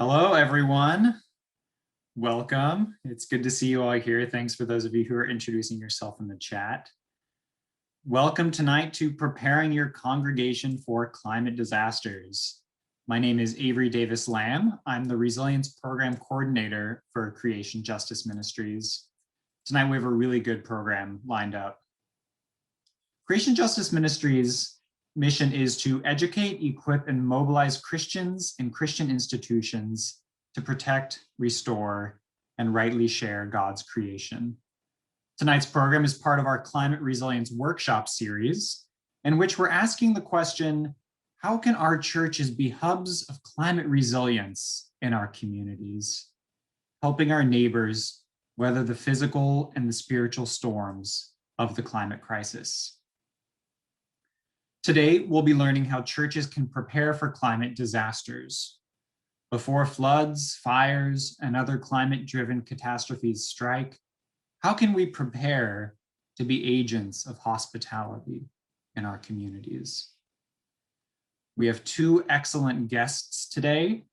Hello, everyone. Welcome. It's good to see you all here. Thanks for those of you who are introducing yourself in the chat. Welcome tonight to Preparing Your Congregation for Climate Disasters. My name is Avery Davis Lamb. I'm the Resilience Program Coordinator for Creation Justice Ministries. Tonight we have a really good program lined up. Creation Justice Ministries' mission is to educate, equip, and mobilize Christians and Christian institutions to protect, restore, and rightly share God's creation. Tonight's program is part of our Climate Resilience Workshop series, in which we're asking the question, how can our churches be hubs of climate resilience in our communities, helping our neighbors weather the physical and the spiritual storms of the climate crisis? Today, we'll be learning how churches can prepare for climate disasters. Before floods, fires, and other climate-driven catastrophes strike, how can we prepare to be agents of hospitality in our communities? We have two excellent guests today.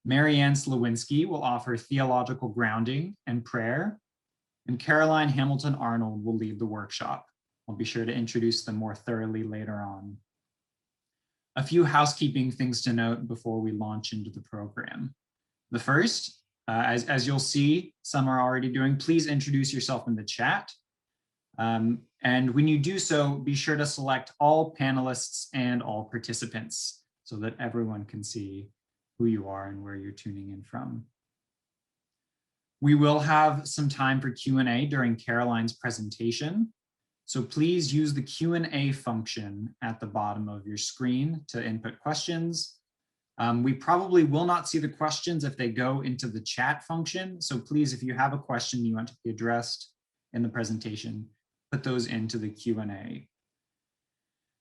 Marianne Slawinski will offer theological grounding and prayer, and Caroline Hamilton Arnold will lead the workshop. I'll be sure to introduce them more thoroughly later on. A few housekeeping things to note before we launch into the program. The first, as you'll see, some are already doing, please introduce yourself in the chat. And when you do so, be sure to select all panelists and all participants so that everyone can see who you are and where you're tuning in from. We will have some time for Q&A during Caroline's presentation. So please use the Q&A function at the bottom of your screen to input questions. We probably will not see the questions if they go into the chat function. So please, if you have a question you want to be addressed in the presentation, put those into the Q&A.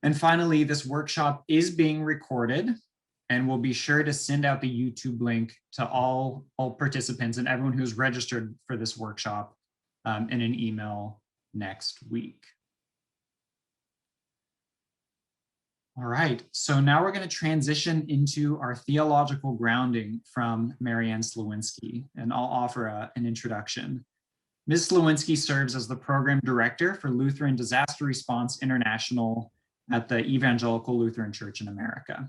And finally, this workshop is being recorded, and we'll be sure to send out the YouTube link to all participants and everyone who's registered for this workshop in an email next week. All right, so now we're going to transition into our theological grounding from Marianne Slawinski, and I'll offer an introduction. Ms. Slawinski serves as the Program Director for Lutheran Disaster Response International at the Evangelical Lutheran Church in America.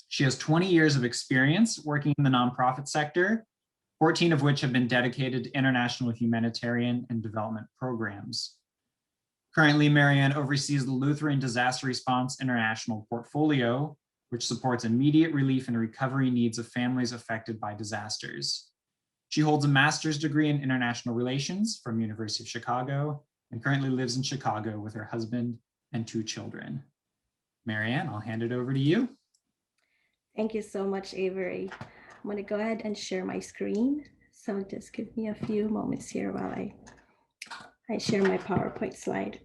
She has 20 years of experience working in the nonprofit sector, 14 of which have been dedicated to international humanitarian and development programs. Currently, Marianne oversees the Lutheran Disaster Response International portfolio, which supports immediate relief and recovery needs of families affected by disasters. She holds a master's degree in international relations from University of Chicago and currently lives in Chicago with her husband and 2 children. Marianne, I'll hand it over to you. Thank you so much, Avery. I'm going to go ahead and share my screen. So just give me a few moments here while I share my PowerPoint slide.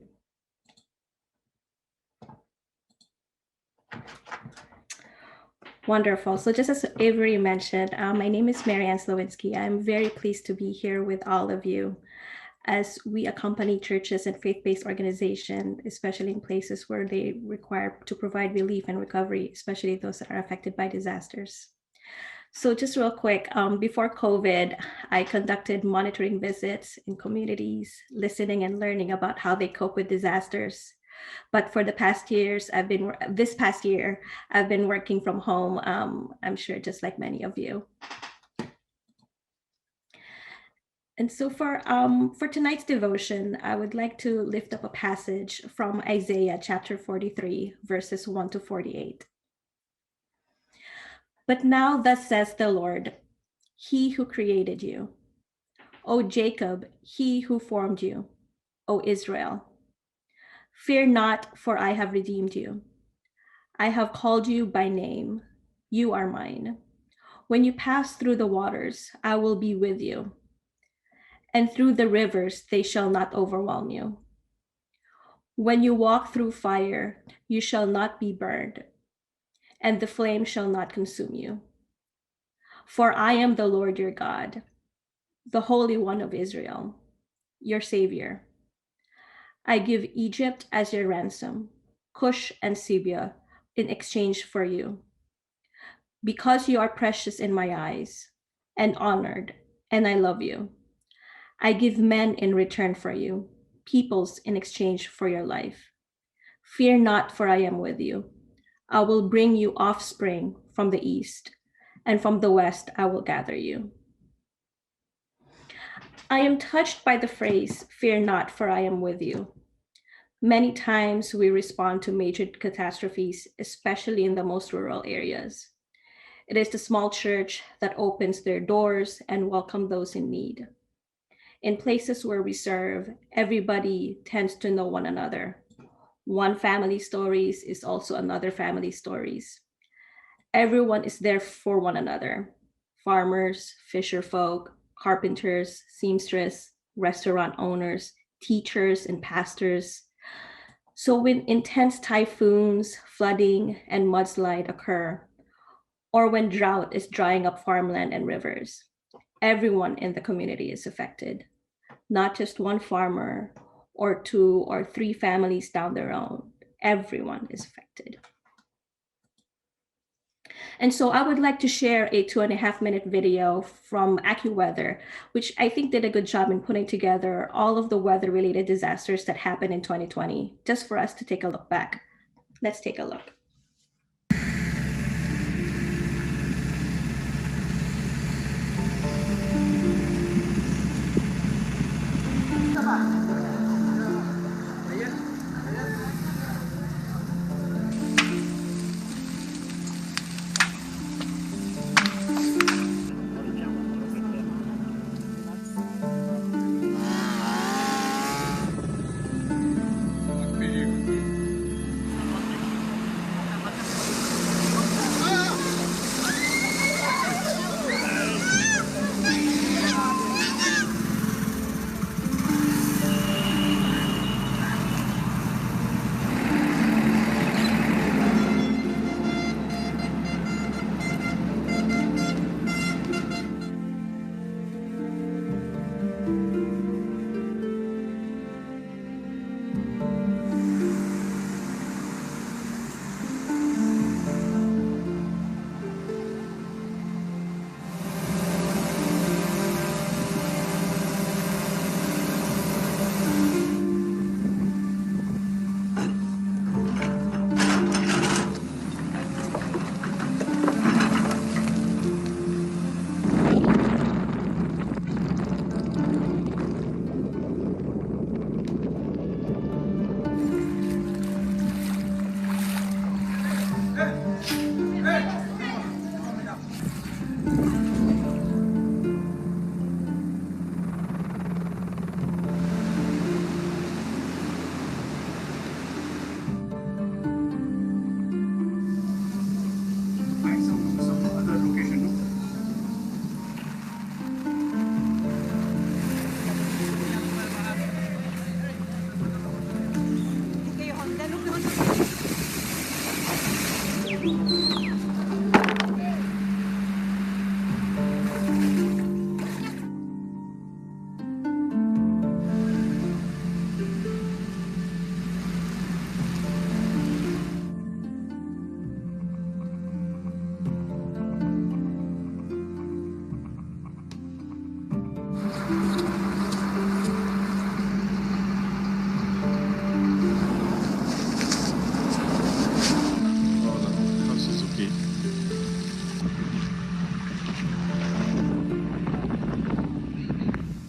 Wonderful. So just as Avery mentioned, my name is Marianne Slawinski. I'm very pleased to be here with all of you as we accompany churches and faith-based organizations, especially in places where they require to provide relief and recovery, especially those that are affected by disasters. So just real quick, before COVID, I conducted monitoring visits in communities, listening and learning about how they cope with disasters. But for the past years, this past year, I've been working from home, I'm sure just like many of you. And so for tonight's devotion, I would like to lift up a passage from Isaiah chapter 43, verses 1 to 48. But now thus says the Lord, He who created you, O Jacob, He who formed you, O Israel. Fear not, for I have redeemed you. I have called you by name. You are mine. When you pass through the waters, I will be with you. And through the rivers, they shall not overwhelm you. When you walk through fire, you shall not be burned, and the flame shall not consume you. For I am the Lord your God, the Holy One of Israel, your Savior. I give Egypt as your ransom, Cush and Seba in exchange for you. Because you are precious in my eyes and honored, and I love you. I give men in return for you, peoples in exchange for your life. Fear not, for I am with you. I will bring you offspring from the east, and from the west I will gather you. I am touched by the phrase, fear not, for I am with you. Many times we respond to major catastrophes, especially in the most rural areas. It is the small church that opens their doors and welcomes those in need. In places where we serve, everybody tends to know one another. One family stories is also another family stories. Everyone is there for one another. Farmers, fisher folk, carpenters, seamstress, restaurant owners, teachers, and pastors. So when intense typhoons, flooding, and mudslide occur, or when drought is drying up farmland and rivers, everyone in the community is affected, not just one farmer or two or three families down the road. Everyone is affected. And so I would like to share a 2.5 minute video from AccuWeather, which I think did a good job in putting together all of the weather related disasters that happened in 2020, just for us to take a look back. Let's take a look.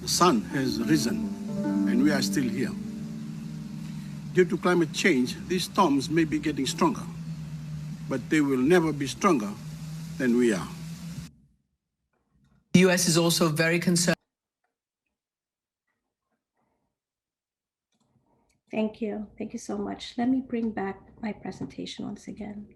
The sun has risen, and we are still here. Due to climate change, these storms may be getting stronger, but they will never be stronger than we are. The US is also very concerned. Thank you. Thank you so much. Let me bring back my presentation once again.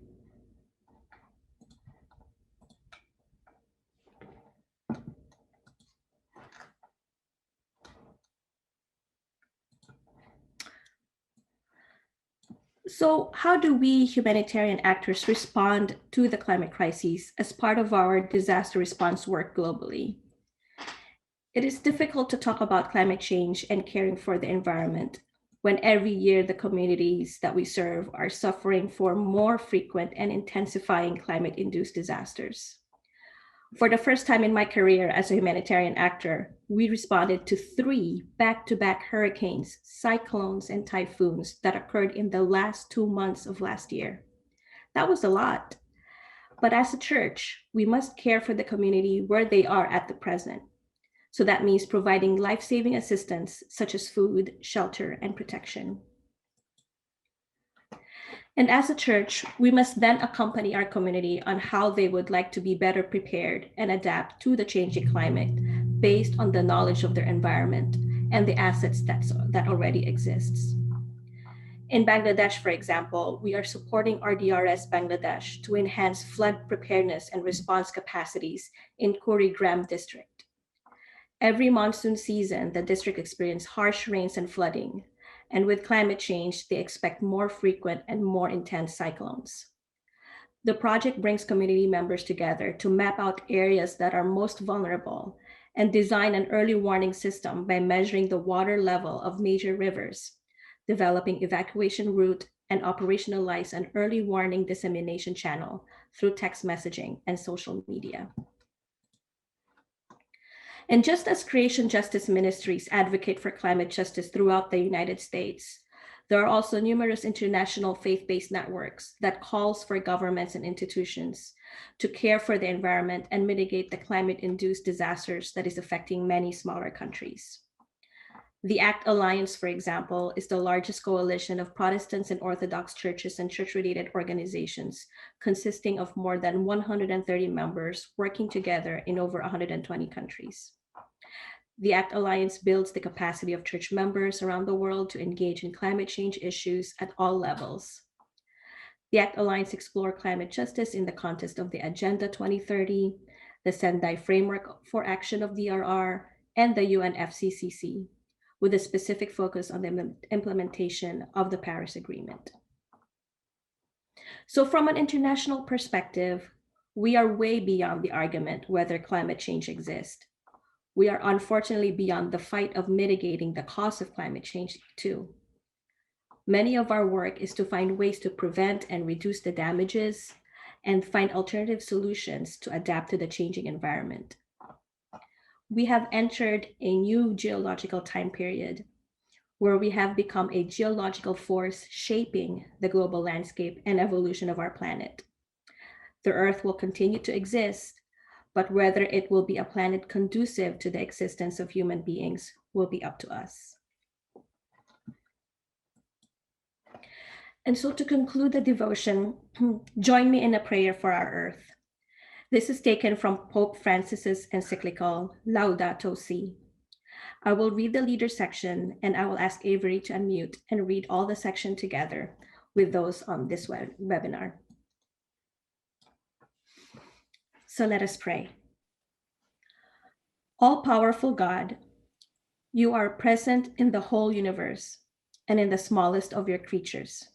So how do we humanitarian actors respond to the climate crisis as part of our disaster response work globally? It is difficult to talk about climate change and caring for the environment when every year the communities that we serve are suffering for more frequent and intensifying climate-induced disasters. For the first time in my career as a humanitarian actor, we responded to 3 back-to-back hurricanes, cyclones, and typhoons that occurred in the last 2 months of last year. That was a lot. But as a church, we must care for the community where they are at the present. So that means providing life-saving assistance such as food, shelter, and protection. And as a church, we must then accompany our community on how they would like to be better prepared and adapt to the changing climate based on the knowledge of their environment and the assets that already exists. In Bangladesh, for example, we are supporting RDRS Bangladesh to enhance flood preparedness and response capacities in Kurigram district. Every monsoon season, the district experiences harsh rains and flooding, and with climate change, they expect more frequent and more intense cyclones. The project brings community members together to map out areas that are most vulnerable and design an early warning system by measuring the water level of major rivers, developing evacuation route, and operationalize an early warning dissemination channel through text messaging and social media. And just as Creation Justice Ministries advocate for climate justice throughout the United States, there are also numerous international faith-based networks that calls for governments and institutions to care for the environment and mitigate the climate-induced disasters that is affecting many smaller countries. The ACT Alliance, for example, is the largest coalition of Protestants and Orthodox churches and church-related organizations, consisting of more than 130 members working together in over 120 countries. The ACT Alliance builds the capacity of church members around the world to engage in climate change issues at all levels. The ACT Alliance explores climate justice in the context of the Agenda 2030, the Sendai Framework for Action of DRR, and the UNFCCC, with a specific focus on the implementation of the Paris Agreement. So from an international perspective, we are way beyond the argument whether climate change exists. We are unfortunately beyond the fight of mitigating the cost of climate change too. Many of our work is to find ways to prevent and reduce the damages and find alternative solutions to adapt to the changing environment. We have entered a new geological time period where we have become a geological force shaping the global landscape and evolution of our planet. The Earth will continue to exist, but whether it will be a planet conducive to the existence of human beings will be up to us. And so to conclude the devotion, join me in a prayer for our Earth. This is taken from Pope Francis's encyclical Laudato Si. I will read the leader section and I will ask Avery to unmute and read all the section together with those on this webinar. So let us pray. All-powerful God, you are present in the whole universe and in the smallest of your creatures.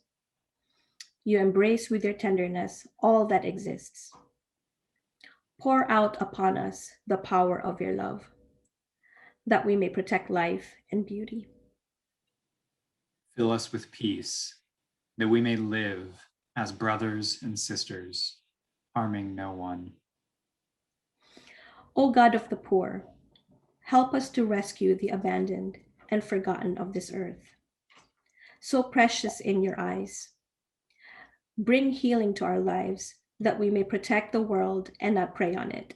You embrace with your tenderness all that exists. Pour out upon us the power of your love, that we may protect life and beauty. Fill us with peace, that we may live as brothers and sisters, harming no one. O God of the poor, help us to rescue the abandoned and forgotten of this earth, so precious in your eyes. Bring healing to our lives, that we may protect the world and not prey on it,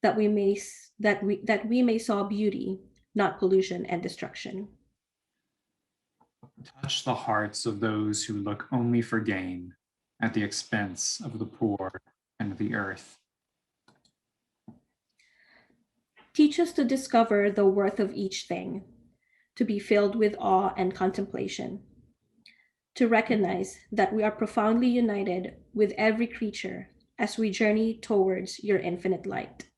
that we may sow beauty, not pollution and destruction. Touch the hearts of those who look only for gain at the expense of the poor and the earth. Teach us to discover the worth of each thing, to be filled with awe and contemplation, to recognize that we are profoundly united with every creature as we journey towards your infinite light.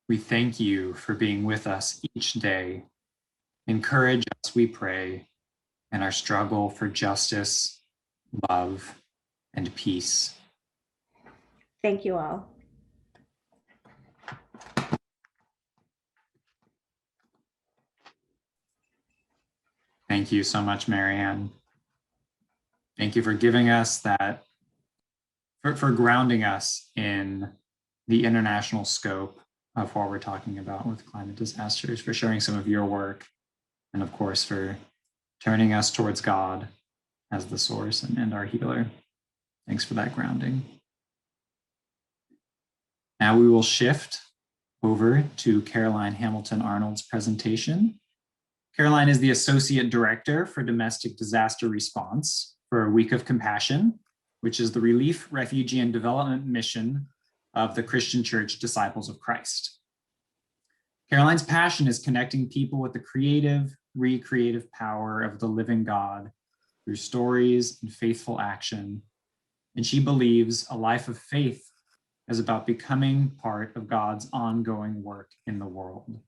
We thank you for being with us each day. Encourage us, we pray, in our struggle for justice, love, and peace. Thank you all. Thank you so much, Marianne. Thank you for giving us that, for grounding us in the international scope of what we're talking about with climate disasters, for sharing some of your work, and of course, for turning us towards God as the source and our healer. Thanks for that grounding. Now we will shift over to Caroline Hamilton Arnold's presentation. Caroline is the Associate Director for Domestic Disaster Response for Week of Compassion, which is the relief, refugee, and development mission of the Christian Church Disciples of Christ. Caroline's passion is connecting people with the creative, recreative power of the living God through stories and faithful action. And she believes a life of faith is about becoming part of God's ongoing work in the world.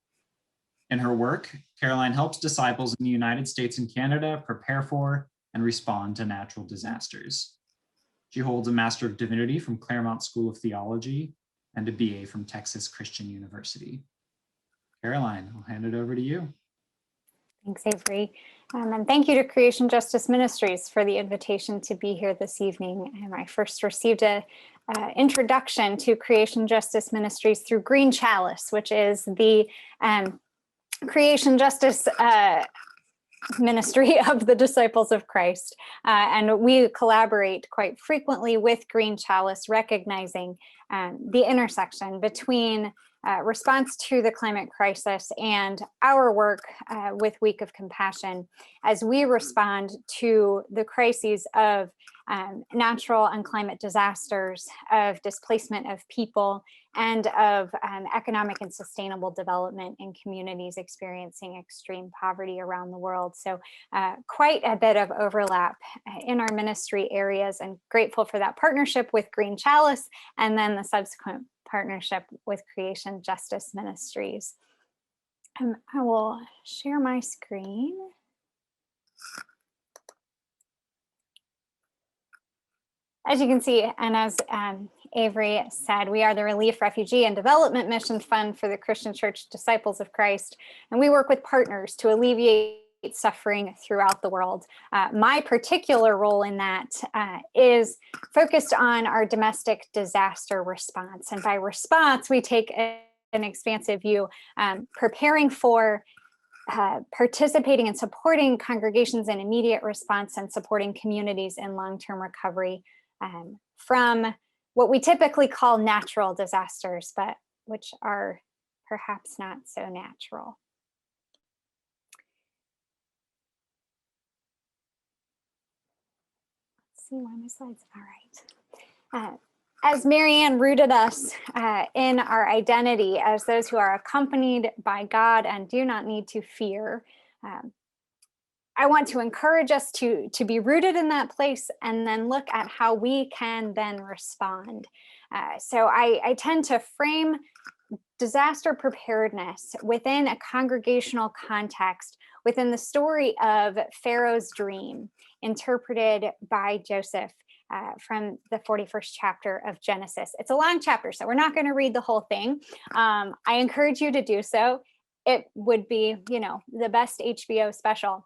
In her work, Caroline helps disciples in the United States and Canada prepare for and respond to natural disasters. She holds a Master of Divinity from Claremont School of Theology and a BA from Texas Christian University. Caroline, I'll hand it over to you. Thanks, Avery. And thank you to Creation Justice Ministries for the invitation to be here this evening. I first received an introduction to Creation Justice Ministries through Green Chalice, which is the Creation Justice ministry of the Disciples of Christ. And we collaborate quite frequently with Green Chalice, recognizing the intersection between response to the climate crisis and our work with Week of Compassion as we respond to the crises of natural and climate disasters, of displacement of people, and of economic and sustainable development in communities experiencing extreme poverty around the world. So quite a bit of overlap in our ministry areas, and grateful for that partnership with Green Chalice and then the subsequent partnership with Creation Justice Ministries. I will share my screen. As you can see, and as Avery said, we are the Relief, Refugee, and Development Mission Fund for the Christian Church Disciples of Christ, and we work with partners to alleviate suffering throughout the world. My particular role in that is focused on our domestic disaster response. And by response, we take an expansive view, preparing for, participating and supporting congregations in immediate response, and supporting communities in long-term recovery from what we typically call natural disasters, but which are perhaps not so natural. Let's see why my slides. All right. As Marianne rooted us in our identity as those who are accompanied by God and do not need to fear, I want to encourage us to be rooted in that place and then look at how we can then respond. So I tend to frame disaster preparedness within a congregational context, within the story of Pharaoh's dream, interpreted by Joseph from the 41st chapter of Genesis. It's a long chapter, so we're not going to read the whole thing. I encourage you to do so. It would be, the best HBO special.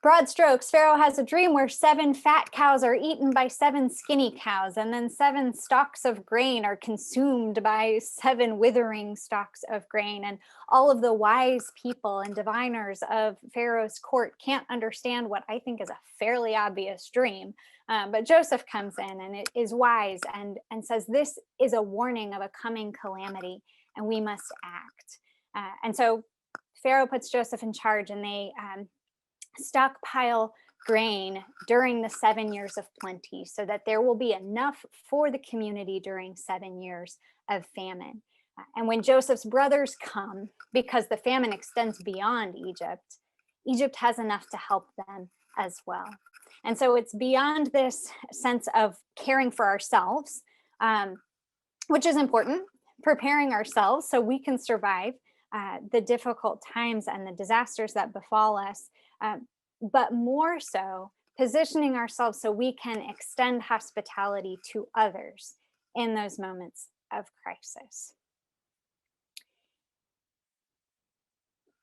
Broad strokes, Pharaoh has a dream where 7 fat cows are eaten by 7 skinny cows, and then 7 stalks of grain are consumed by 7 withering stalks of grain. And all of the wise people and diviners of Pharaoh's court can't understand what I think is a fairly obvious dream. But Joseph comes in and it is wise and says, this is a warning of a coming calamity and we must act. And so Pharaoh puts Joseph in charge, and they stockpile grain during the 7 years of plenty so that there will be enough for the community during 7 years of famine. And when Joseph's brothers come, because the famine extends beyond Egypt, Egypt has enough to help them as well. And so it's beyond this sense of caring for ourselves, which is important, preparing ourselves so we can survive the difficult times and the disasters that befall us, but more so positioning ourselves so we can extend hospitality to others in those moments of crisis.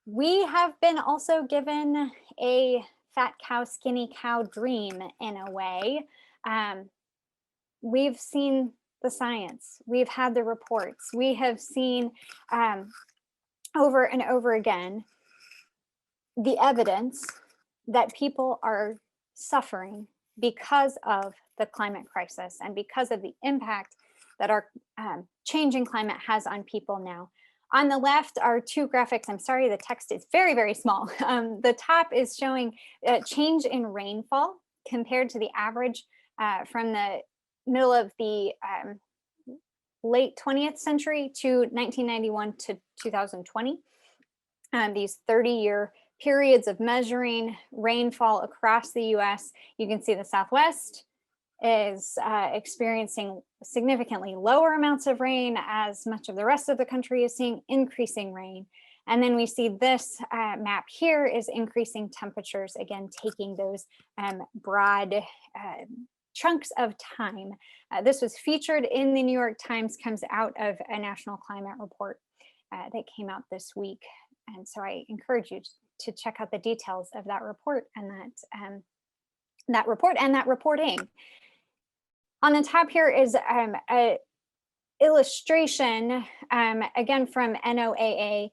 We have been also given a fat cow, skinny cow dream in a way. We've seen the science, we've had the reports, we have seen over and over again the evidence that people are suffering because of the climate crisis and because of the impact that our changing climate has on people now. On the left are two graphics. I'm sorry, the text is very, very small. The top is showing a change in rainfall compared to the average from the middle of the late 20th century to 1991 to 2020. These 30-year periods of measuring rainfall across the US. You can see the Southwest is experiencing significantly lower amounts of rain, as much of the rest of the country is seeing increasing rain. And then we see this map here is increasing temperatures, again, taking those broad chunks of time. This was featured in the New York Times, comes out of a national climate report that came out this week. And so I encourage you to check out the details of that report and that report and that reporting. On the top here is an illustration, again from NOAA,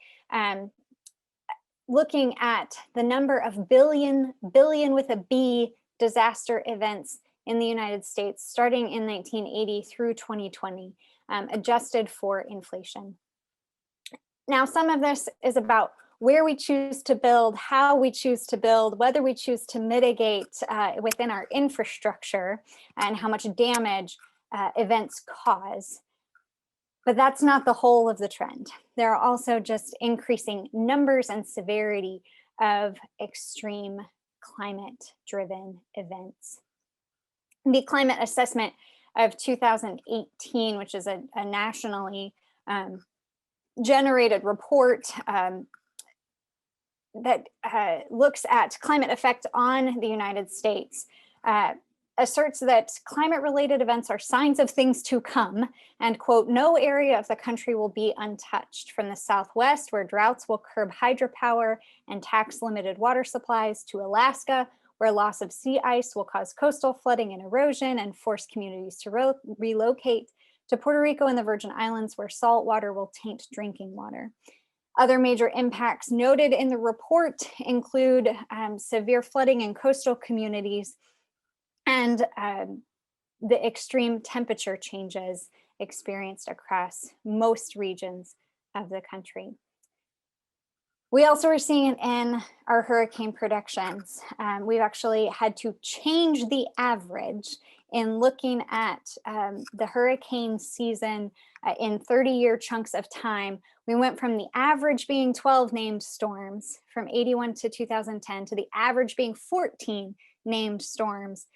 looking at the number of billion with a B disaster events in the United States starting in 1980 through 2020, adjusted for inflation. Now, some of this is about where we choose to build, how we choose to build, whether we choose to mitigate within our infrastructure, and how much damage events cause. But that's not the whole of the trend. There are also just increasing numbers and severity of extreme climate-driven events. The climate assessment of 2018, which is a nationally generated report that looks at climate effect on the United States, asserts that climate-related events are signs of things to come, and quote, no area of the country will be untouched, from the Southwest, where droughts will curb hydropower and tax limited water supplies, to Alaska, where loss of sea ice will cause coastal flooding and erosion and force communities to relocate, to Puerto Rico and the Virgin Islands, where salt water will taint drinking water. Other major impacts noted in the report include severe flooding in coastal communities and the extreme temperature changes experienced across most regions of the country. We also are seeing it in our hurricane predictions. We've actually had to change the average in looking at the hurricane season in 30-year chunks of time. We went from the average being 12 named storms from 81 to 2010 to the average being 14 named storms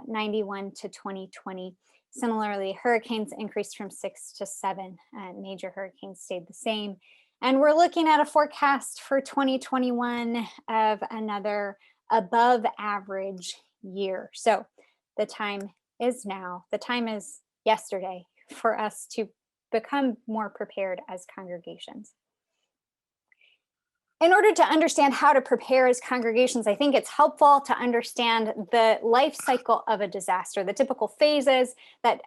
91 to 2020. Similarly, hurricanes increased from 6 to 7. Major hurricanes stayed the same. And we're looking at a forecast for 2021 of another above average year. So the time is now, the time is yesterday for us to become more prepared as congregations. In order to understand how to prepare as congregations, I think it's helpful to understand the life cycle of a disaster, the typical phases that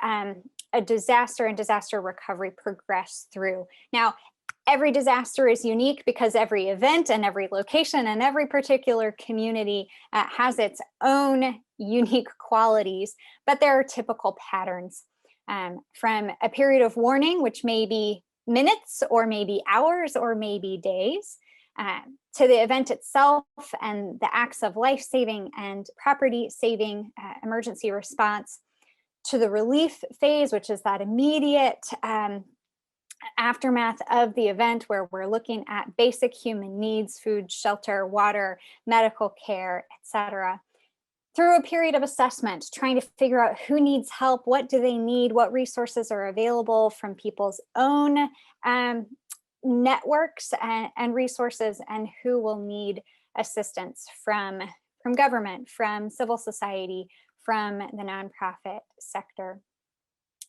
a disaster and disaster recovery progress through. Now, every disaster is unique because every event and every location and every particular community has its own unique qualities, but there are typical patterns from a period of warning, which may be minutes or maybe hours or maybe days, to the event itself and the acts of life-saving and property-saving emergency response, to the relief phase, which is that immediate aftermath of the event where we're looking at basic human needs, food, shelter, water, medical care, etc. Through a period of assessment, trying to figure out who needs help, what do they need, what resources are available from people's own networks and resources, and who will need assistance from government, from civil society, from the nonprofit sector.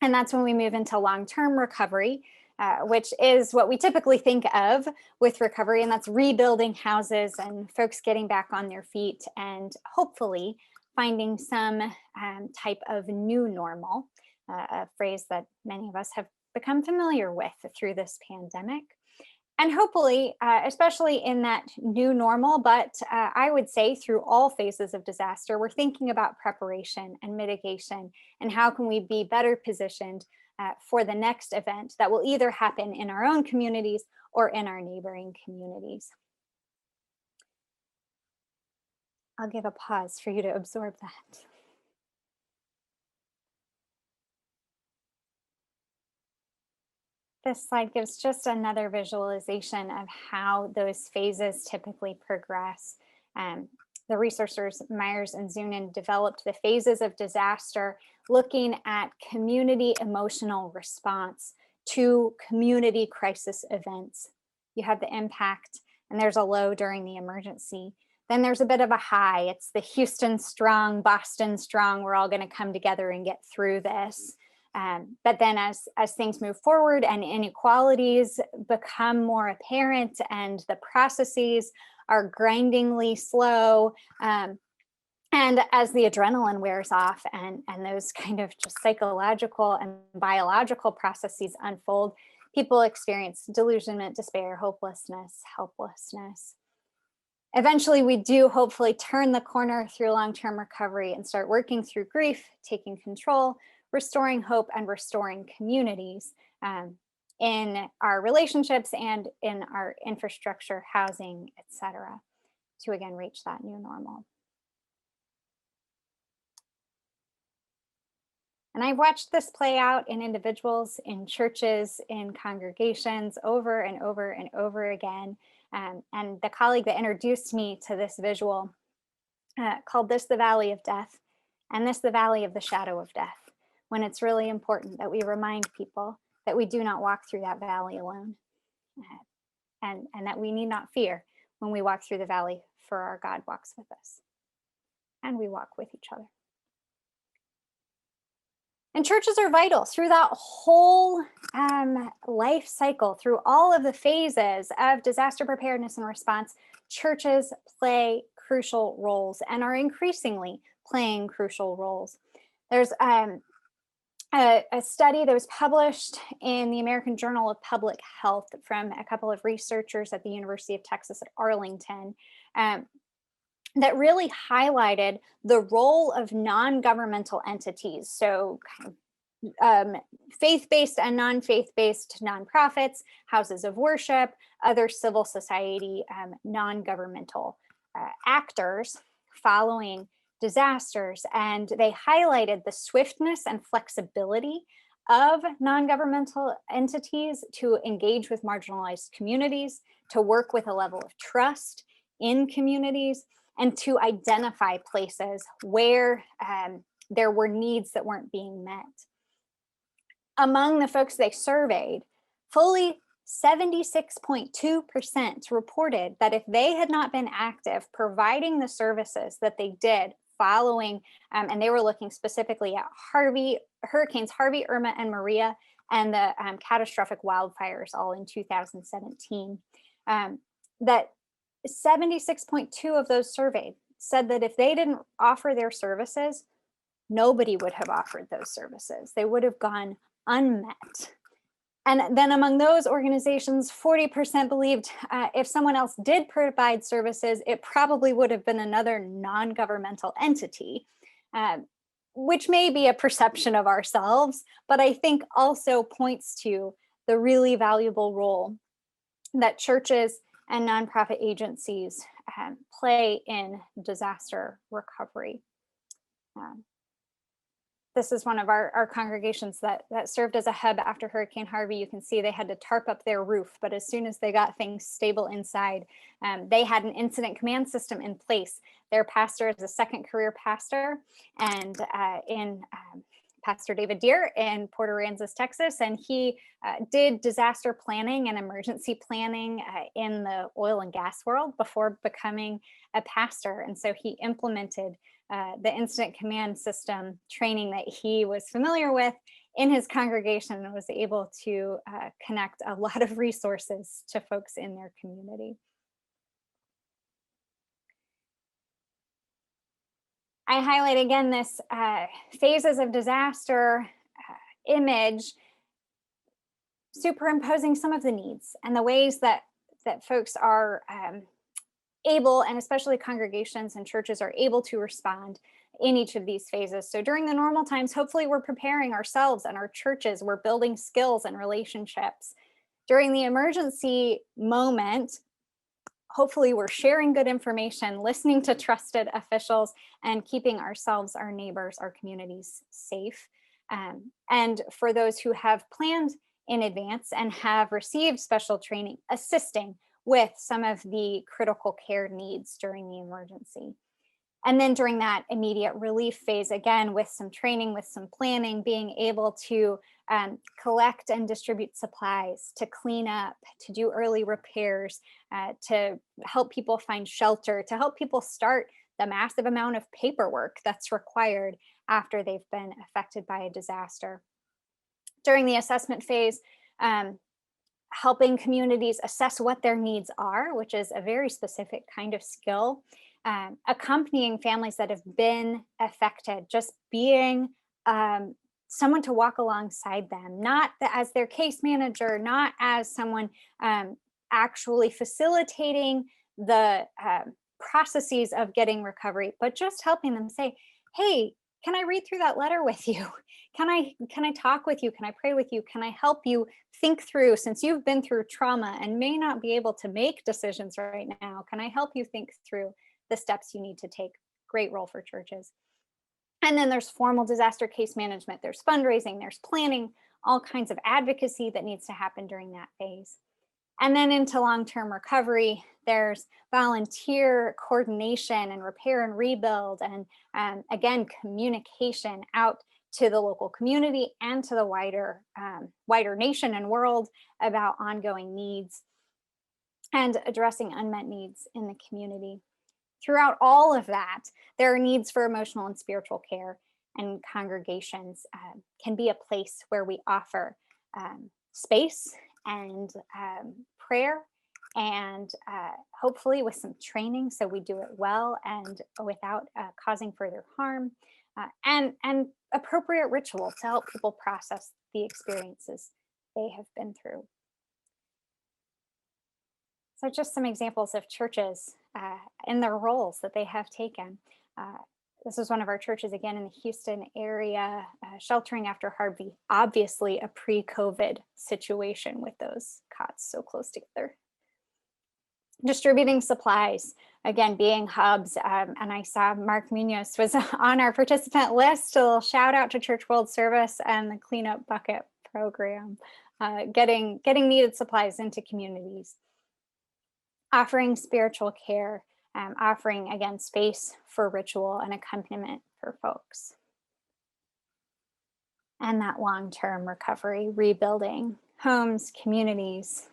And that's when we move into long-term recovery, which is what we typically think of with recovery, and that's rebuilding houses and folks getting back on their feet and hopefully finding some type of new normal, a phrase that many of us have become familiar with through this pandemic. And hopefully, especially in that new normal, but I would say through all phases of disaster, we're thinking about preparation and mitigation and how can we be better positioned for the next event that will either happen in our own communities or in our neighboring communities. I'll give a pause for you to absorb that. This slide gives just another visualization of how those phases typically progress. The researchers Myers and Zunin developed the phases of disaster, looking at community emotional response to community crisis events. You have the impact, and there's a low during the emergency. Then there's a bit of a high. It's the Houston strong, Boston strong. We're all going to come together and get through this. But then as things move forward and inequalities become more apparent and the processes are grindingly slow, and as the adrenaline wears off and those kind of just psychological and biological processes unfold, people experience delusionment, despair, hopelessness, helplessness. Eventually, we do hopefully turn the corner through long-term recovery and start working through grief, taking control, restoring hope, and restoring communities in our relationships and in our infrastructure, housing, etc., to again reach that new normal. And I've watched this play out in individuals, in churches, in congregations over and over and over again. And the colleague that introduced me to this visual called this the valley of death, and this the valley of the shadow of death, when it's really important that we remind people that we do not walk through that valley alone, and that we need not fear when we walk through the valley, for our God walks with us, and we walk with each other. And churches are vital through that whole life cycle, through all of the phases of disaster preparedness and response. Churches play crucial roles and are increasingly playing crucial roles. There's a study that was published in the American Journal of Public Health from a couple of researchers at the University of Texas at Arlington that really highlighted the role of non-governmental entities, so faith-based and non-faith-based nonprofits, houses of worship, other civil society, non-governmental actors following disasters. And they highlighted the swiftness and flexibility of non-governmental entities to engage with marginalized communities, to work with a level of trust in communities, and to identify places where there were needs that weren't being met. Among the folks they surveyed, fully 76.2% reported that if they had not been active providing the services that they did following, and they were looking specifically at Hurricanes Harvey, Irma, and Maria, and the catastrophic wildfires all in 2017, that 76.2 of those surveyed said that if they didn't offer their services, nobody would have offered those services. They would have gone unmet. And then among those organizations, 40% believed if someone else did provide services, it probably would have been another non-governmental entity, which may be a perception of ourselves, but I think also points to the really valuable role that churches and nonprofit agencies play in disaster recovery. This is one of our congregations that served as a hub after Hurricane Harvey. You can see they had to tarp up their roof, but as soon as they got things stable inside, they had an incident command system in place. Their pastor is a second career pastor, and Pastor David Deere in Port Aransas, Texas, and he did disaster planning and emergency planning in the oil and gas world before becoming a pastor. And so he implemented the incident command system training that he was familiar with in his congregation and was able to connect a lot of resources to folks in their community. I highlight again this phases of disaster image, superimposing some of the needs and the ways that folks are able, and especially congregations and churches are able to respond in each of these phases. So during the normal times, hopefully we're preparing ourselves and our churches, we're building skills and relationships. During the emergency moment, hopefully we're sharing good information, listening to trusted officials, and keeping ourselves, our neighbors, our communities safe. And for those who have planned in advance and have received special training, assisting with some of the critical care needs during the emergency. And then during that immediate relief phase, again, with some training, with some planning, being able to collect and distribute supplies, to clean up, to do early repairs, to help people find shelter, to help people start the massive amount of paperwork that's required after they've been affected by a disaster. During the assessment phase, helping communities assess what their needs are, which is a very specific kind of skill. Accompanying families that have been affected, just being someone to walk alongside them, not as their case manager, not as someone actually facilitating the processes of getting recovery, but just helping them say, hey, can I read through that letter with you? Can I talk with you? Can I pray with you? Can I help you think through, since you've been through trauma and may not be able to make decisions right now, can I help you think through the steps you need to take? Great role for churches. And then there's formal disaster case management, there's fundraising, there's planning, all kinds of advocacy that needs to happen during that phase. And then into long-term recovery, there's volunteer coordination and repair and rebuild, and again, communication out to the local community and to the wider nation and world about ongoing needs and addressing unmet needs in the community. Throughout all of that, there are needs for emotional and spiritual care, and congregations can be a place where we offer space and prayer, and hopefully with some training so we do it well and without causing further harm, and appropriate ritual to help people process the experiences they have been through. So just some examples of churches in their roles that they have taken. This is one of our churches, again, in the Houston area, sheltering after Harvey, obviously a pre-COVID situation with those cots so close together. Distributing supplies, again, being hubs. And I saw Mark Munoz was on our participant list. A little shout out to Church World Service and the Cleanup Bucket program, getting needed supplies into communities. Offering spiritual care, offering, again, space for ritual and accompaniment for folks. And that long-term recovery, rebuilding homes, communities,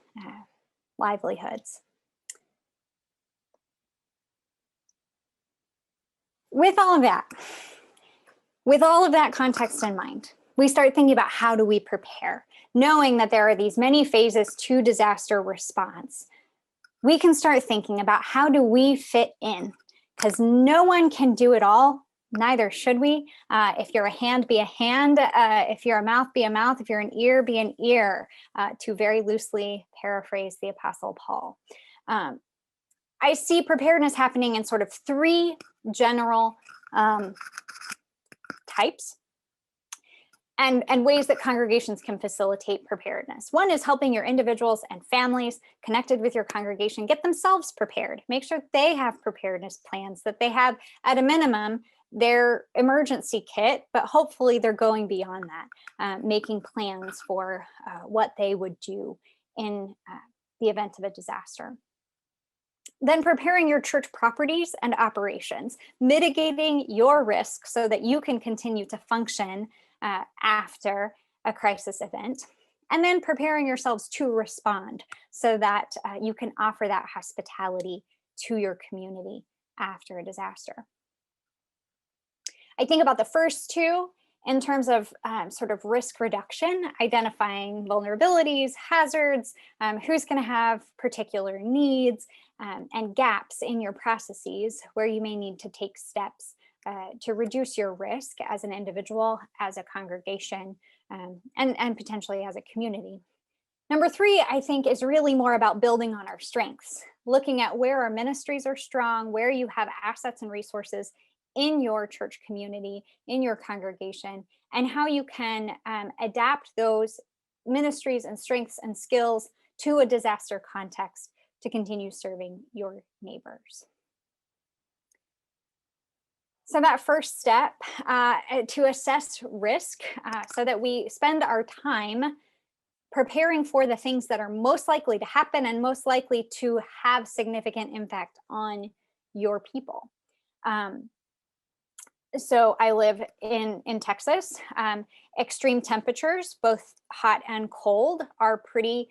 livelihoods. With all of that context in mind, we start thinking about how do we prepare, knowing that there are these many phases to disaster response. We can start thinking about how do we fit in, because no one can do it all, neither should we. If you're a hand, be a hand. If you're a mouth, be a mouth. If you're an ear, be an ear, to very loosely paraphrase the Apostle Paul. I see preparedness happening in sort of three general types. And ways that congregations can facilitate preparedness. One is helping your individuals and families connected with your congregation get themselves prepared. Make sure they have preparedness plans, that they have, at a minimum, their emergency kit, but hopefully they're going beyond that, making plans for what they would do in the event of a disaster. Then preparing your church properties and operations, mitigating your risk so that you can continue to function after a crisis event, and then preparing yourselves to respond so that you can offer that hospitality to your community after a disaster. I think about the first two in terms of sort of risk reduction, identifying vulnerabilities, hazards, who's going to have particular needs, and gaps in your processes where you may need to take steps to reduce your risk as an individual, as a congregation, and potentially as a community. Number 3, I think, is really more about building on our strengths, looking at where our ministries are strong, where you have assets and resources in your church community, in your congregation, and how you can adapt those ministries and strengths and skills to a disaster context to continue serving your neighbors. So that first step to assess risk so that we spend our time preparing for the things that are most likely to happen and most likely to have significant impact on your people. So I live in Texas. Extreme temperatures, both hot and cold, are pretty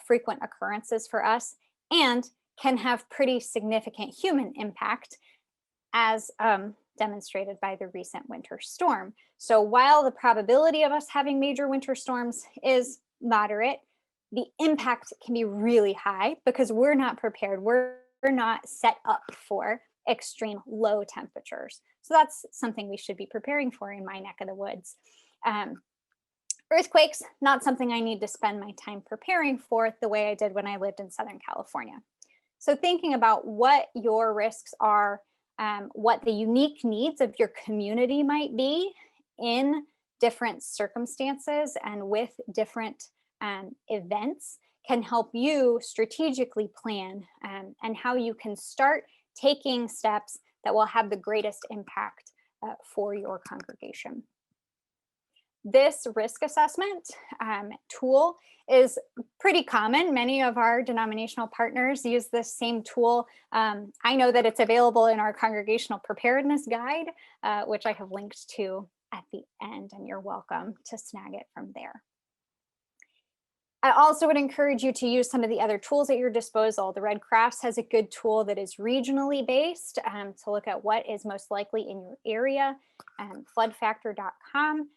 frequent occurrences for us and can have pretty significant human impact, as demonstrated by the recent winter storm. So while the probability of us having major winter storms is moderate, the impact can be really high because we're not prepared. We're not set up for extreme low temperatures. So that's something we should be preparing for in my neck of the woods. Earthquakes, not something I need to spend my time preparing for the way I did when I lived in Southern California. So thinking about what your risks are, what the unique needs of your community might be in different circumstances and with different events can help you strategically plan and how you can start taking steps that will have the greatest impact for your congregation. This risk assessment tool is pretty common. Many of our denominational partners use this same tool. I know that it's available in our congregational preparedness guide, which I have linked to at the end, and you're welcome to snag it from there. I also would encourage you to use some of the other tools at your disposal. The Red Cross has a good tool that is regionally based to look at what is most likely in your area. Floodfactor.com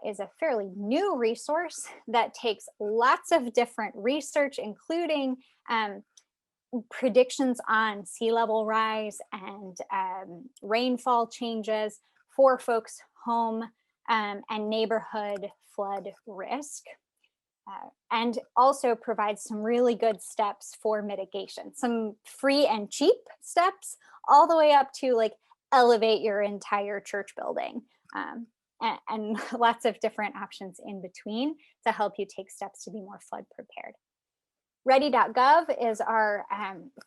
is a fairly new resource that takes lots of different research, including predictions on sea level rise and rainfall changes for folks' home and neighborhood flood risk. And also provides some really good steps for mitigation, some free and cheap steps, all the way up to like elevate your entire church building, and lots of different options in between to help you take steps to be more flood prepared. Ready.gov is our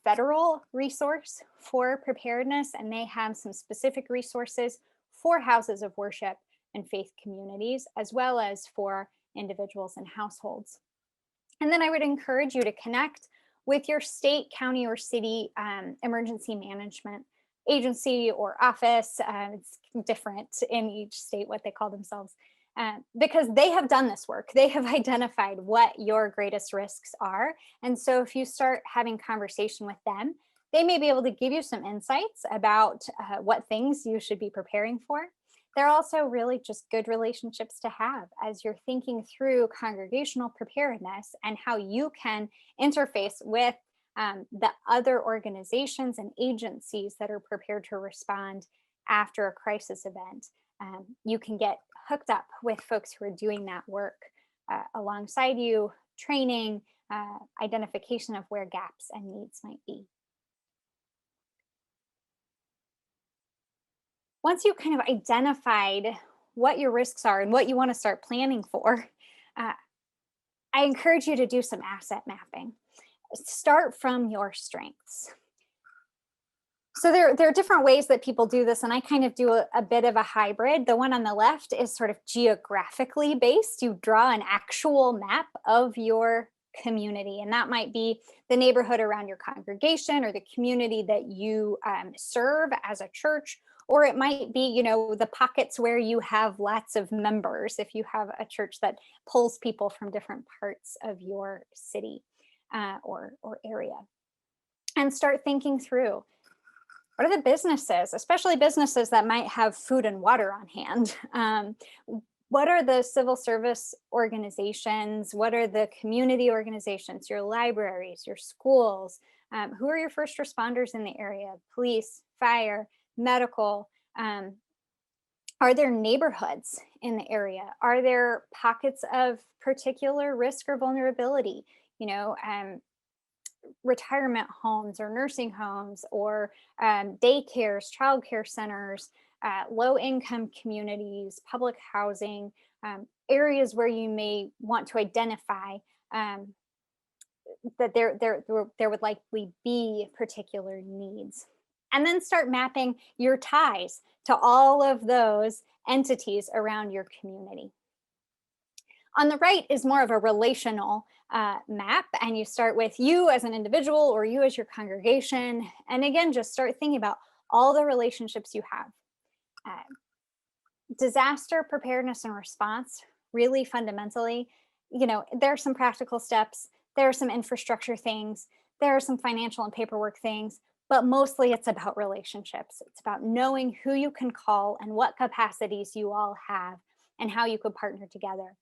federal resource for preparedness, and they have some specific resources for houses of worship and faith communities, as well as for individuals and households. And then I would encourage you to connect with your state, county, or city emergency management agency or office. It's different in each state what they call themselves, because they have done this work. They have identified what your greatest risks are. And so if you start having conversation with them, they may be able to give you some insights about what things you should be preparing for. They're also really just good relationships to have as you're thinking through congregational preparedness and how you can interface with the other organizations and agencies that are prepared to respond after a crisis event. You can get hooked up with folks who are doing that work alongside you, training, identification of where gaps and needs might be. Once you've kind of identified what your risks are and what you want to start planning for, I encourage you to do some asset mapping. Start from your strengths. So there are different ways that people do this, and I kind of do a bit of a hybrid. The one on the left is sort of geographically based. You draw an actual map of your community, and that might be the neighborhood around your congregation or the community that you serve as a church. Or it might be, you know, the pockets where you have lots of members, if you have a church that pulls people from different parts of your city or area. And start thinking through, What are the businesses, especially businesses that might have food and water on hand? What are the civil service organizations? What are the community organizations, your libraries, your schools? Who are your first responders in the area? Police, fire, medical? Are there neighborhoods in the area? Are there pockets of particular risk or vulnerability? You know, retirement homes or nursing homes or daycares, childcare centers, low income communities, public housing, areas where you may want to identify that there would likely be particular needs. And then start mapping your ties to all of those entities around your community. On the right is more of a relational map, and you start with you as an individual or you as your congregation. And again, just start thinking about all the relationships you have. Disaster preparedness and response, really fundamentally, you know, there are some practical steps, there are some infrastructure things, there are some financial and paperwork things, but mostly it's about relationships. It's about knowing who you can call and what capacities you all have and how you could partner together.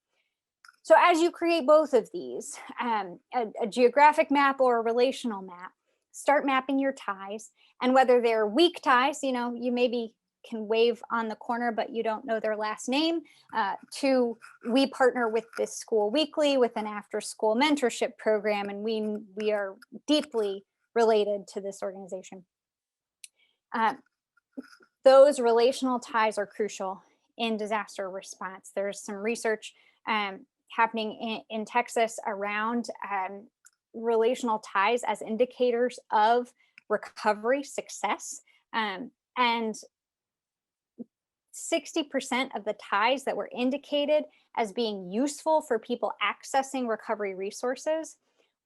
So as you create both of these, a geographic map or a relational map, start mapping your ties, and whether they're weak ties, you know, you maybe can wave on the corner, but you don't know their last name, to we partner with this school weekly with an after school mentorship program, and we are deeply related to this organization. Those relational ties are crucial in disaster response. There's some research happening in Texas around relational ties as indicators of recovery success. And 60% of the ties that were indicated as being useful for people accessing recovery resources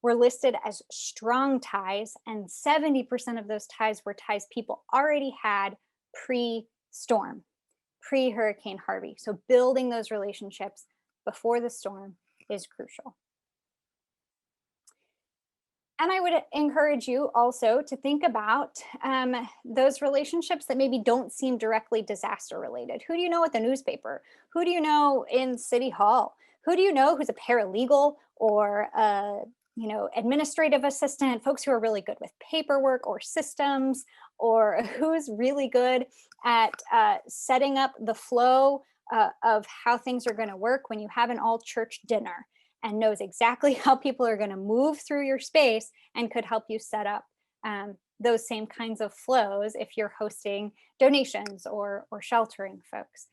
were listed as strong ties, and 70% of those ties were ties people already had pre-storm, pre-Hurricane Harvey. So building those relationships before the storm is crucial. And I would encourage you also to think about those relationships that maybe don't seem directly disaster related. Who do you know at the newspaper? Who do you know in City Hall? Who do you know who's a paralegal or a administrative assistant, folks who are really good with paperwork or systems, or who's really good at setting up the flow of how things are going to work when you have an all church dinner, and knows exactly how people are going to move through your space and could help you set up those same kinds of flows if you're hosting donations or sheltering folks.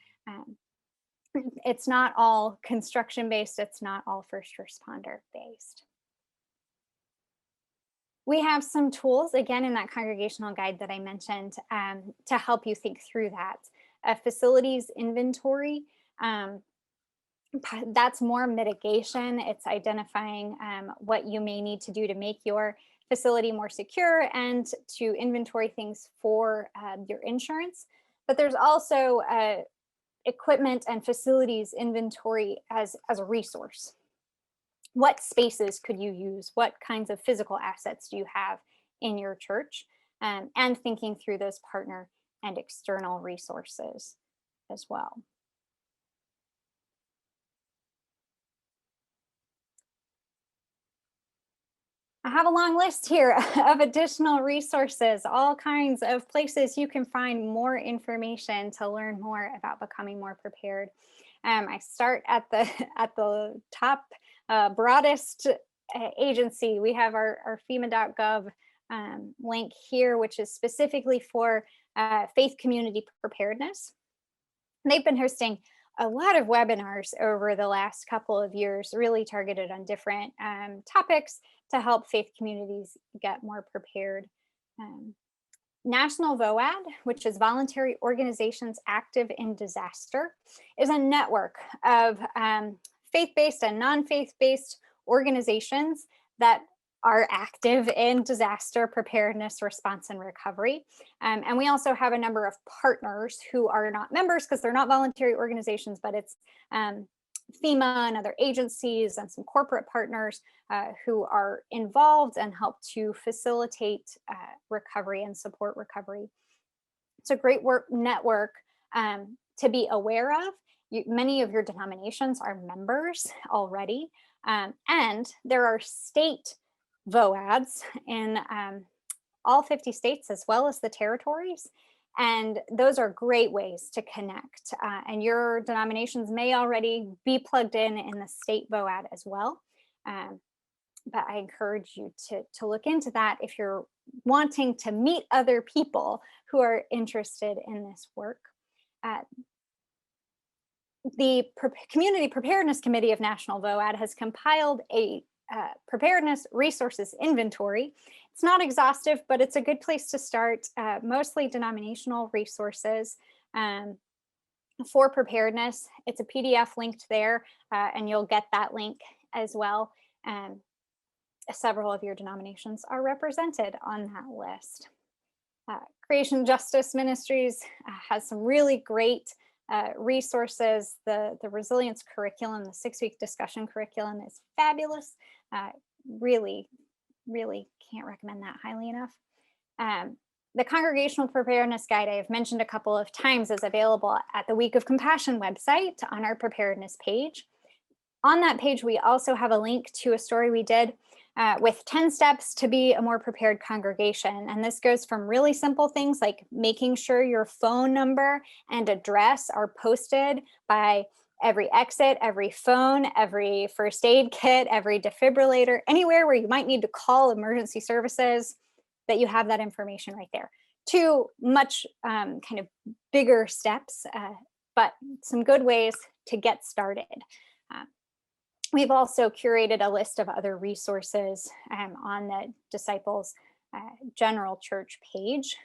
It's not all construction based, it's not all first responder based. We have some tools, again, in that congregational guide that I mentioned, to help you think through that. A facilities inventory, that's more mitigation. It's identifying what you may need to do to make your facility more secure and to inventory things for your insurance. But there's also equipment and facilities inventory as a resource. What spaces could you use? What kinds of physical assets do you have in your church? And thinking through those partner and external resources as well. I have a long list here of additional resources, all kinds of places you can find more information to learn more about becoming more prepared. I start at the top, broadest agency. We have our FEMA.gov link here, which is specifically for faith community preparedness. They've been hosting a lot of webinars over the last couple of years, really targeted on different topics to help faith communities get more prepared. National VOAD, which is Voluntary Organizations Active in Disaster, is a network of faith-based and non-faith-based organizations that are active in disaster preparedness, response, and recovery. And we also have a number of partners who are not members because they're not voluntary organizations, but it's FEMA and other agencies and some corporate partners who are involved and help to facilitate recovery and support recovery. It's a great network to be aware of. Many of your denominations are members already, and there are state VOADs in all 50 states as well as the territories. And those are great ways to connect. And your denominations may already be plugged in the state VOAD as well. But I encourage you to look into that if you're wanting to meet other people who are interested in this work. The Community Preparedness Committee of National VOAD has compiled a preparedness resources inventory. It's not exhaustive, but it's a good place to start. Mostly denominational resources for preparedness. It's a PDF linked there, and you'll get that link as well. Several of your denominations are represented on that list. Creation Justice Ministries has some really great resources. The resilience curriculum, the 6-week discussion curriculum is fabulous. Really can't recommend that highly enough. The Congregational Preparedness Guide I've mentioned a couple of times is available at the Week of Compassion website on our preparedness page. On that page, we also have a link to a story we did with 10 steps to be a more prepared congregation. And this goes from really simple things like making sure your phone number and address are posted by every exit, every phone, every first aid kit, every defibrillator, anywhere where you might need to call emergency services, that you have that information right there. To much kind of bigger steps, but some good ways to get started. We've also curated a list of other resources on the Disciples General Church page,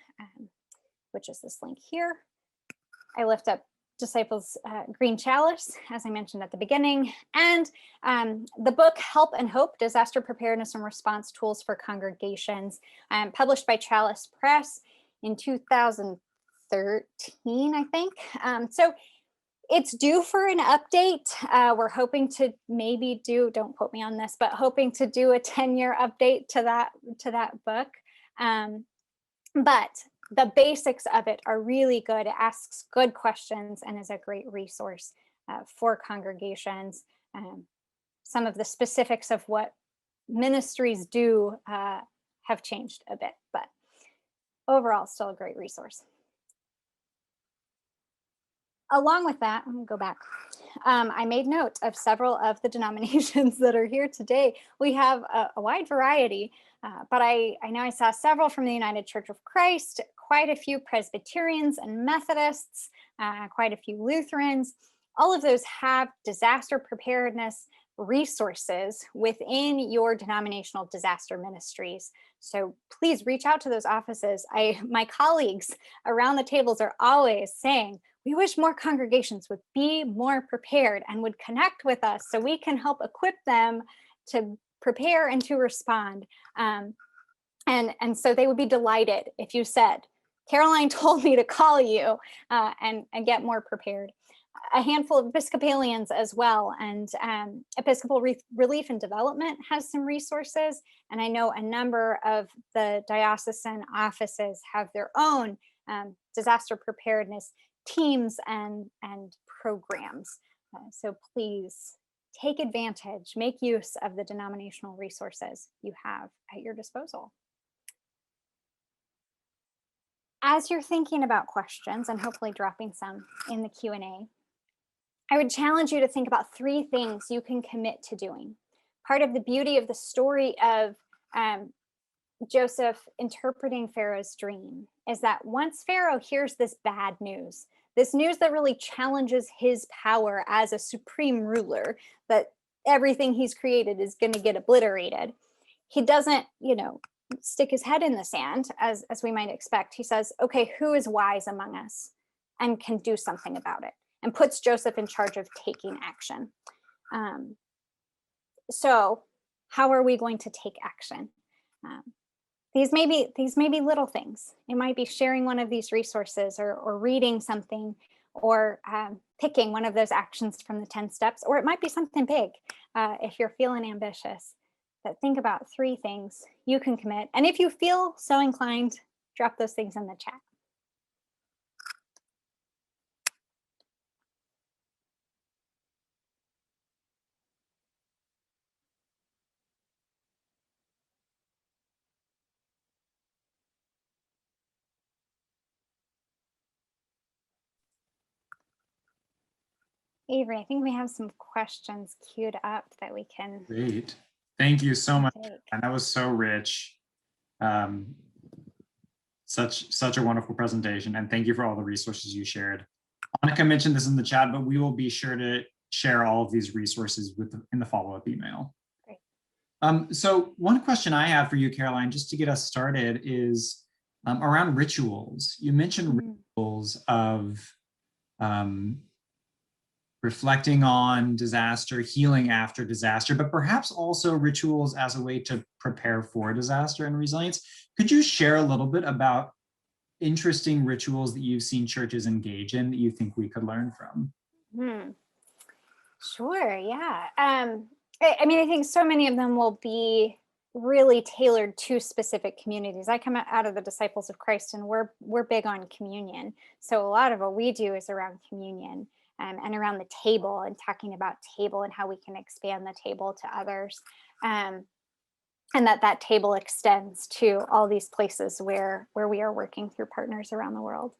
which is this link here. I lift up Disciples Green Chalice, as I mentioned at the beginning, and the book Help and Hope, Disaster Preparedness and Response Tools for Congregations, published by Chalice Press in 2013, I think. So it's due for an update. We're hoping to maybe do, don't quote me on this, but hoping to do a 10-year update to that book. But the basics of it are really good. It asks good questions and is a great resource for congregations. Some of the specifics of what ministries do have changed a bit, but overall, still a great resource. Along with that, I'm gonna go back. I made note of several of the denominations that are here today. We have a wide variety, but I know I saw several from the United Church of Christ, quite a few Presbyterians and Methodists, quite a few Lutherans. All of those have disaster preparedness resources within your denominational disaster ministries. So please reach out to those offices. My colleagues around the tables are always saying, we wish more congregations would be more prepared and would connect with us so we can help equip them to prepare and to respond. And so they would be delighted if you said, Caroline told me to call you and get more prepared. A handful of Episcopalians as well, and Episcopal Relief and Development has some resources, and I know a number of the diocesan offices have their own disaster preparedness teams and programs. So please take advantage, make use of the denominational resources you have at your disposal. As you're thinking about questions and hopefully dropping some in the Q&A, I would challenge you to think about 3 things you can commit to doing. Part of the beauty of the story of Joseph interpreting Pharaoh's dream is that once Pharaoh hears this bad news, this news that really challenges his power as a supreme ruler, that everything he's created is going to get obliterated, he doesn't, stick his head in the sand as we might expect. He says, okay, who is wise among us and can do something about it? And puts Joseph in charge of taking action. So how are we going to take action? These may be little things. It might be sharing one of these resources or reading something or picking one of those actions from the 10 steps, or it might be something big if you're feeling ambitious. But think about 3 things you can commit. And if you feel so inclined, drop those things in the chat. Avery, I think we have some questions queued up that we can Great. Thank you so much. take. And that was so rich. Such a wonderful presentation. And thank you for all the resources you shared. Monica mentioned this in the chat, but we will be sure to share all of these resources in the follow-up email. Great. So one question I have for you, Caroline, just to get us started, is around rituals. You mentioned rituals of reflecting on disaster, healing after disaster, but perhaps also rituals as a way to prepare for disaster and resilience. Could you share a little bit about interesting rituals that you've seen churches engage in that you think we could learn from? Sure, yeah. I mean, I think so many of them will be really tailored to specific communities. I come out of the Disciples of Christ, and we're big on communion. So a lot of what we do is around communion, and around the table, and talking about table and how we can expand the table to others. And that table extends to all these places where we are working through partners around the world.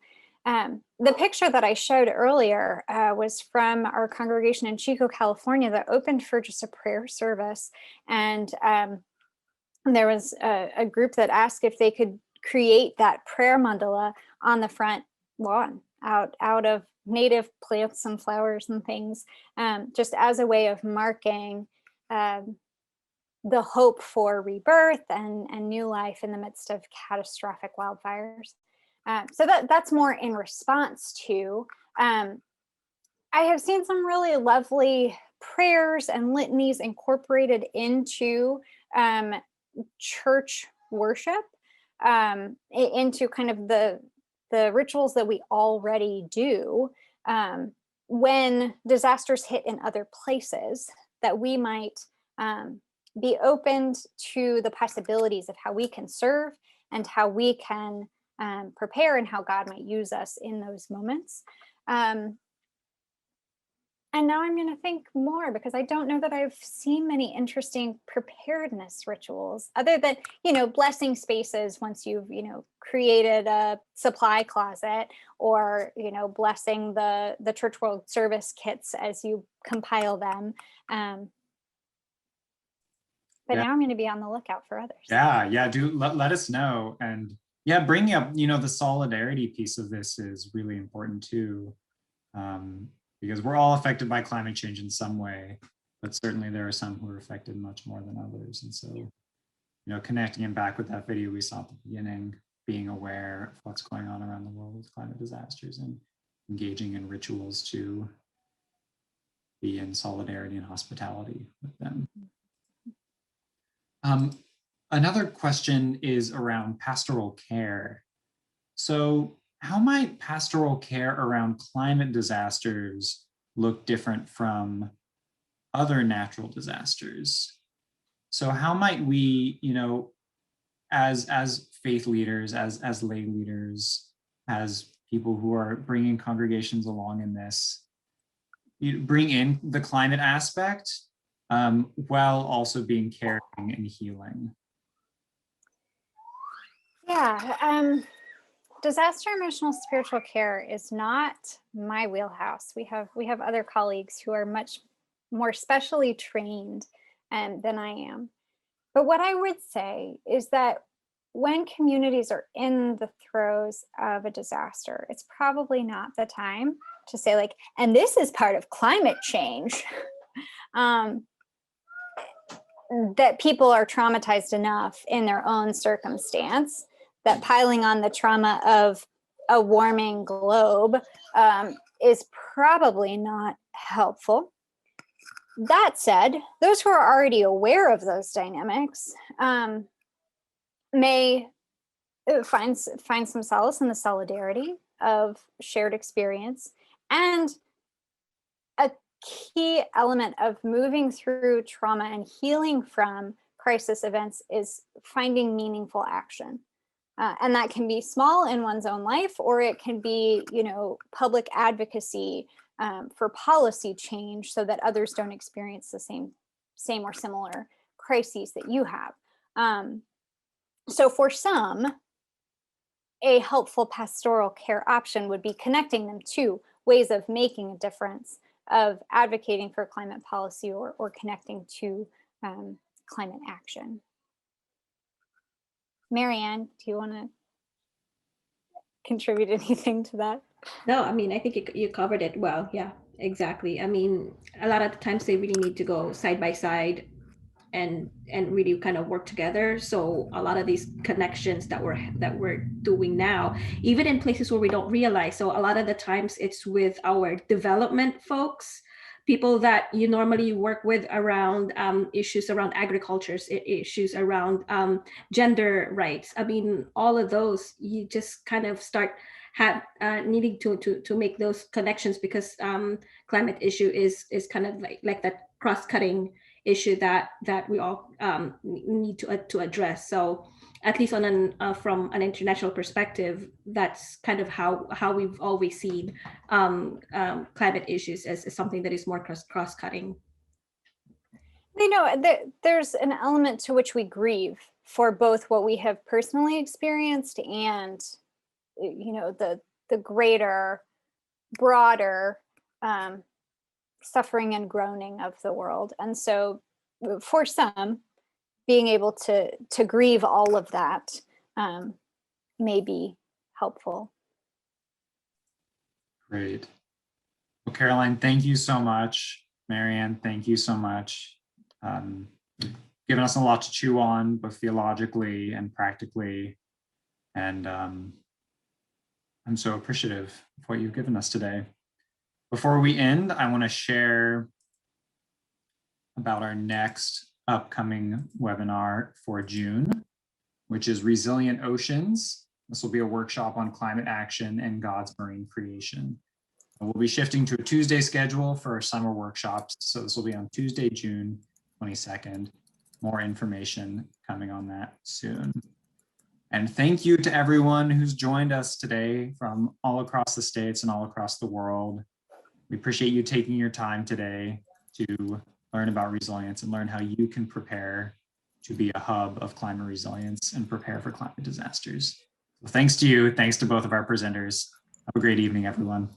The picture that I showed earlier was from our congregation in Chico, California, that opened for just a prayer service. And there was a group that asked if they could create that prayer mandala on the front lawn out of native plants and flowers and things, just as a way of marking the hope for rebirth and new life in the midst of catastrophic wildfires. So that's more in response to, I have seen some really lovely prayers and litanies incorporated into church worship, into kind of the rituals that we already do when disasters hit in other places, that we might be open to the possibilities of how we can serve and how we can prepare, and how God might use us in those moments. And now I'm going to think more, because I don't know that I've seen many interesting preparedness rituals other than, blessing spaces once you've, created a supply closet, or, blessing the church world service kits as you compile them. But now I'm going to be on the lookout for others. Yeah, do let us know. And yeah, bringing up, the solidarity piece of this is really important too. Because we're all affected by climate change in some way, but certainly there are some who are affected much more than others. And so, connecting and back with that video we saw at the beginning, being aware of what's going on around the world with climate disasters and engaging in rituals to be in solidarity and hospitality with them. Another question is around pastoral care. So how might pastoral care around climate disasters look different from other natural disasters? So how might we, as faith leaders, as lay leaders, as people who are bringing congregations along in this, bring in the climate aspect while also being caring and healing? Yeah. Disaster emotional spiritual care is not my wheelhouse. We have other colleagues who are much more specially trained than I am. But what I would say is that when communities are in the throes of a disaster, it's probably not the time to say and this is part of climate change. That people are traumatized enough in their own circumstance that piling on the trauma of a warming globe is probably not helpful. That said, those who are already aware of those dynamics may find some solace in the solidarity of shared experience. And a key element of moving through trauma and healing from crisis events is finding meaningful action. And that can be small in one's own life, or it can be, public advocacy for policy change so that others don't experience the same or similar crises that you have. So for some, a helpful pastoral care option would be connecting them to ways of making a difference of advocating for climate policy or connecting to climate action. Marianne, do you want to contribute anything to that? No, I mean, I think you covered it well. Yeah, exactly. I mean, a lot of the times they really need to go side by side and really kind of work together. So a lot of these connections that we're doing now, even in places where we don't realize. So a lot of the times it's with our development folks, people that you normally work with around issues around agriculture, issues around gender rights. I mean, all of those, you just kind of start needing to make those connections, because climate issue is kind of like that cross-cutting issue that we all need to address. So at least on from an international perspective, that's kind of how we've always seen climate issues as something that is more cross-cutting. You know, there's an element to which we grieve for both what we have personally experienced and, you know, the greater, broader suffering and groaning of the world. And so for some, being able to grieve all of that may be helpful. Great. Well, Caroline, thank you so much. Marianne, thank you so much. Given us a lot to chew on, both theologically and practically. And I'm so appreciative of what you've given us today. Before we end, I want to share about our next upcoming webinar for June, which is Resilient Oceans. This will be a workshop on climate action and God's marine creation. We'll be shifting to a Tuesday schedule for our summer workshops. So this will be on Tuesday, June 22nd. More information coming on that soon. And thank you to everyone who's joined us today from all across the states and all across the world. We appreciate you taking your time today to learn about resilience and learn how you can prepare to be a hub of climate resilience and prepare for climate disasters. So thanks to you. Thanks to both of our presenters. Have a great evening, everyone.